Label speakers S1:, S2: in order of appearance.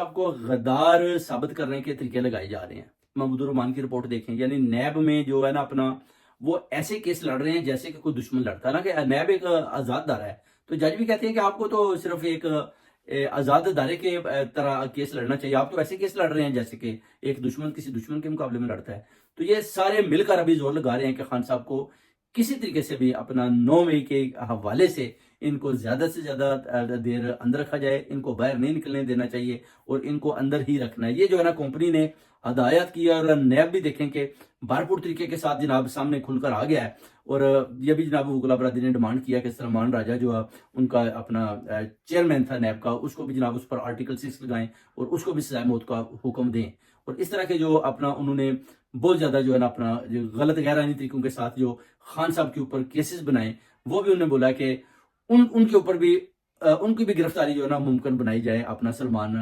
S1: آپ کو غدار ثابت کرنے کے طریقے لگائے جا رہے ہیں. محمود الرحمان کی رپورٹ دیکھیں، یعنی نیب میں جو ہے نا اپنا وہ ایسے کیس لڑ رہے ہیں جیسے کہ کوئی دشمن لڑتا ہے نا، کہ نیب ایک آزاد دارہ ہے. تو جج بھی کہتے ہیں کہ آپ کو تو صرف ایک آزاد دارے کے طرح کیس لڑنا چاہیے، آپ تو ایسے کیس لڑ رہے ہیں جیسے کہ ایک دشمن کسی دشمن کے مقابلے میں لڑتا ہے. تو یہ سارے مل کر ابھی زور لگا رہے ہیں کہ خان صاحب کو کسی طریقے سے بھی اپنا 9 مئی کے حوالے سے ان کو زیادہ سے زیادہ دیر اندر رکھا جائے، ان کو باہر نہیں نکلنے دینا چاہیے اور ان کو اندر ہی رکھنا ہے. یہ جو ہے نا کمپنی نے ہدایت کیا، اور نیب بھی دیکھیں کہ بھرپور طریقے کے ساتھ جناب سامنے کھل کر آ گیا ہے. اور یہ بھی جناب وکلا برادری نے ڈیمانڈ کیا کہ سلمان راجہ جو ہے ان کا اپنا چیئرمین تھا نیب کا، اس کو بھی جناب اس پر آرٹیکل 6 لگائیں اور اس کو بھی سزائے موت کا حکم دیں. اور اس طرح کے جو اپنا انہوں نے بہت زیادہ جو ہے نا اپنا جو غلط غیر آئینی طریقوں کے ساتھ جو خان صاحب کے اوپر کیسز بنائیں، وہ بھی انہوں نے بولا کہ ان کے اوپر بھی ان کی بھی گرفتاری جو ہے نا ممکن بنائی جائے اپنا سلمان